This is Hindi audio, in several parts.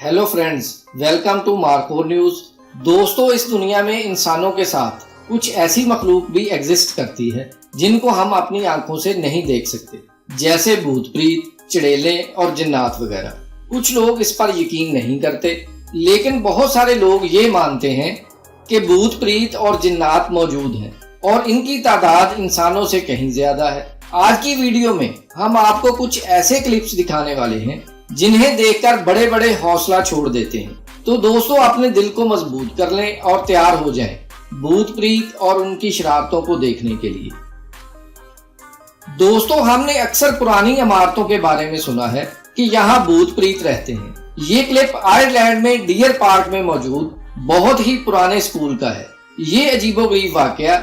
हेलो फ्रेंड्स, वेलकम टू मार्कोर न्यूज। दोस्तों, इस दुनिया में इंसानों के साथ कुछ ऐसी मखलूक भी एग्जिस्ट करती है जिनको हम अपनी आंखों से नहीं देख सकते, जैसे भूत प्रीत, चुड़ैलें और जिन्नात वगैरह। कुछ लोग इस पर यकीन नहीं करते, लेकिन बहुत सारे लोग ये मानते हैं कि भूत प्रीत और जिन्नात मौजूद हैं और इनकी तादाद इंसानों से कहीं ज्यादा है। आज की वीडियो में हम आपको कुछ ऐसे क्लिप्स दिखाने वाले हैं जिन्हें देखकर बड़े बड़े हौसला छोड़ देते हैं। तो दोस्तों, अपने दिल को मजबूत कर लें और तैयार हो जाएं भूत प्रीत और उनकी शरारतों को देखने के लिए। दोस्तों, हमने अक्सर पुरानी इमारतों के बारे में सुना है कि यहाँ भूत प्रीत रहते हैं। ये क्लिप आयरलैंड में डियर पार्क में मौजूद बहुत ही पुराने स्कूल का है। ये अजीबोगरीब वाकया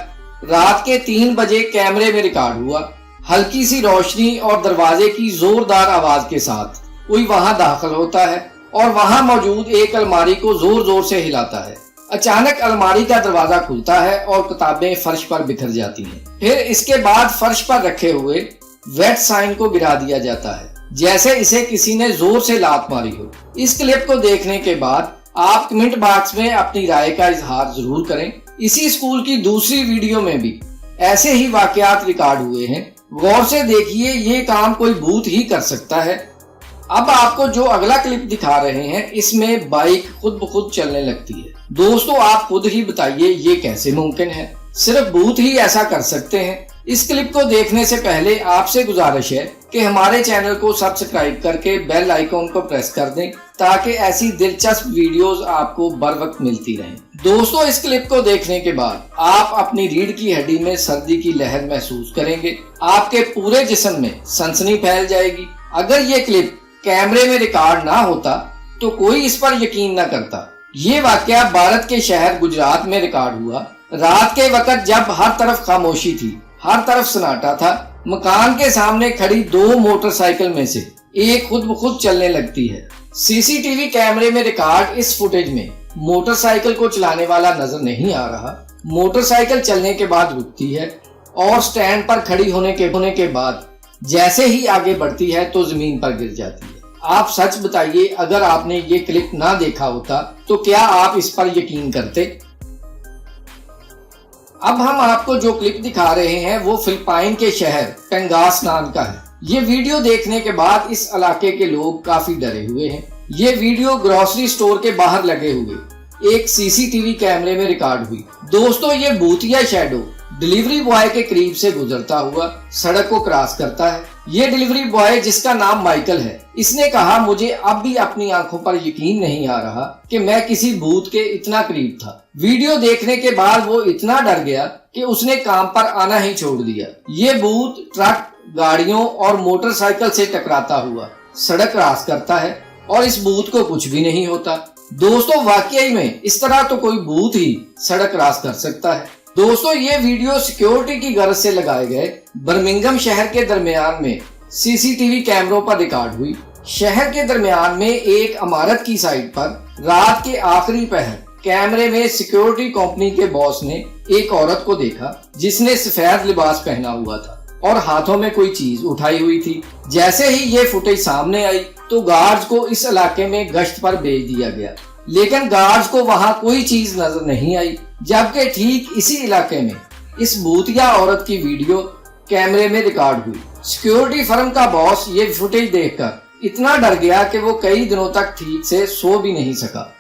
रात के 3 बजे कैमरे में रिकॉर्ड हुआ। हल्की सी रोशनी और दरवाजे की जोरदार आवाज के साथ कोई वहां दाखिल होता है और वहां मौजूद एक अलमारी को जोर जोर से हिलाता है। अचानक अलमारी का दरवाजा खुलता है और किताबें फर्श पर बिखर जाती हैं। फिर इसके बाद फर्श पर रखे हुए वेट साइन को गिरा दिया जाता है, जैसे इसे किसी ने जोर से लात मारी हो। इस क्लिप को देखने के बाद आप कमेंट बॉक्स में अपनी राय का इजहार जरूर करें। इसी स्कूल की दूसरी वीडियो में भी ऐसे ही वाकयात रिकॉर्ड हुए हैं। गौर से देखिए, ये काम कोई भूत ही कर सकता है। अब आपको जो अगला क्लिप दिखा रहे हैं, इसमें बाइक खुद ब खुद चलने लगती है। दोस्तों, आप खुद ही बताइए ये कैसे मुमकिन है? सिर्फ भूत ही ऐसा कर सकते हैं। इस क्लिप को देखने से पहले आपसे गुजारिश है कि हमारे चैनल को सब्सक्राइब करके बेल आइकॉन को प्रेस कर दें, ताकि ऐसी दिलचस्प वीडियोस आपको बर वक्त मिलती रहें। दोस्तों, इस क्लिप को देखने के बाद आप अपनी रीढ़ की हड्डी में सर्दी की लहर महसूस करेंगे। आपके पूरे जिस्म में सनसनी फैल जाएगी। अगर ये क्लिप कैमरे में रिकॉर्ड ना होता तो कोई इस पर यकीन न करता। ये वाकया भारत के शहर गुजरात में रिकॉर्ड हुआ। रात के वक्त जब हर तरफ खामोशी थी, हर तरफ सन्नाटा था, मकान के सामने खड़ी 2 मोटरसाइकिल में से एक खुद ब खुद चलने लगती है। सीसीटीवी कैमरे में रिकॉर्ड इस फुटेज में मोटरसाइकिल को चलाने वाला नजर नहीं आ रहा। मोटरसाइकिल चलने के बाद रुकती है और स्टैंड पर खड़ी होने के बाद जैसे ही आगे बढ़ती है तो जमीन पर गिर जाती है। आप सच बताइए, अगर आपने ये क्लिप ना देखा होता तो क्या आप इस पर यकीन करते? अब हम आपको जो क्लिप दिखा रहे हैं वो फिलिपाइन के शहर पेंगासनान का है। ये वीडियो देखने के बाद इस इलाके के लोग काफी डरे हुए हैं। ये वीडियो ग्रोसरी स्टोर के बाहर लगे हुए एक सीसीटीवी कैमरे में रिकॉर्ड हुई। दोस्तों, ये भूतिया शैडो डिलीवरी बॉय के करीब से गुजरता हुआ सड़क को क्रॉस करता है। ये डिलीवरी बॉय, जिसका नाम माइकल है, इसने कहा, मुझे अब भी अपनी आंखों पर यकीन नहीं आ रहा कि मैं किसी भूत के इतना करीब था। वीडियो देखने के बाद वो इतना डर गया कि उसने काम पर आना ही छोड़ दिया। ये भूत ट्रक, गाड़ियों और मोटरसाइकिल से टकराता हुआ सड़क क्रॉस करता है और इस भूत को कुछ भी नहीं होता। दोस्तों, वाकई में इस तरह तो कोई भूत ही सड़क क्रॉस कर सकता है। दोस्तों, ये वीडियो सिक्योरिटी की गर्ज से लगाए गए बर्मिंघम शहर के दरमियान में सीसीटीवी कैमरों पर रिकॉर्ड हुई। शहर के दरमियान में एक इमारत की साइड पर रात के आखिरी पहर कैमरे में सिक्योरिटी कंपनी के बॉस ने एक औरत को देखा जिसने सफेद लिबास पहना हुआ था और हाथों में कोई चीज उठाई हुई थी। जैसे ही ये फुटेज सामने आई तो गार्ड्स को इस इलाके में गश्त पर भेज दिया गया, लेकिन गार्ड्स को वहां कोई चीज नजर नहीं आई। जबकि ठीक इसी इलाके में इस भूतिया औरत की वीडियो कैमरे में रिकॉर्ड हुई। सिक्योरिटी फर्म का बॉस ये फुटेज देखकर इतना डर गया कि वो कई दिनों तक ठीक से सो भी नहीं सका।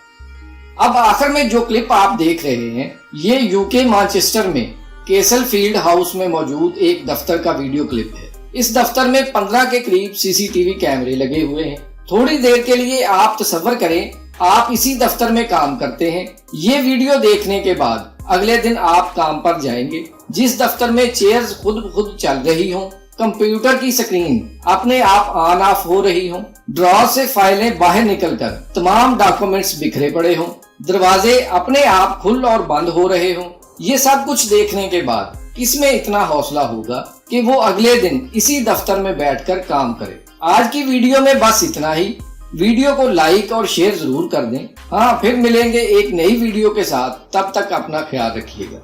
अब आखिर में जो क्लिप आप देख रहे हैं, ये यूके मैनचेस्टर में केसल फील्ड हाउस में मौजूद एक दफ्तर का वीडियो क्लिप है। इस दफ्तर में 15 के करीब सीसीटीवी कैमरे लगे हुए हैं। थोड़ी देर के लिए आप तसव्वुर करें, आप इसी दफ्तर में काम करते हैं। ये वीडियो देखने के बाद अगले दिन आप काम पर जाएंगे, जिस दफ्तर में चेयर्स खुद चल रही हों, कंप्यूटर की स्क्रीन अपने आप ऑन ऑफ हो रही हों, ड्रॉर से फाइलें बाहर निकलकर तमाम डॉक्यूमेंट्स बिखरे पड़े हों, दरवाजे अपने आप खुल और बंद हो रहे हों। ये सब कुछ देखने के बाद किसमें इतना हौसला होगा कि वो अगले दिन इसी दफ्तर में बैठकर काम करे? आज की वीडियो में बस इतना ही। वीडियो को लाइक और शेयर जरूर कर दें। हाँ, फिर मिलेंगे एक नई वीडियो के साथ। तब तक अपना ख्याल रखिएगा।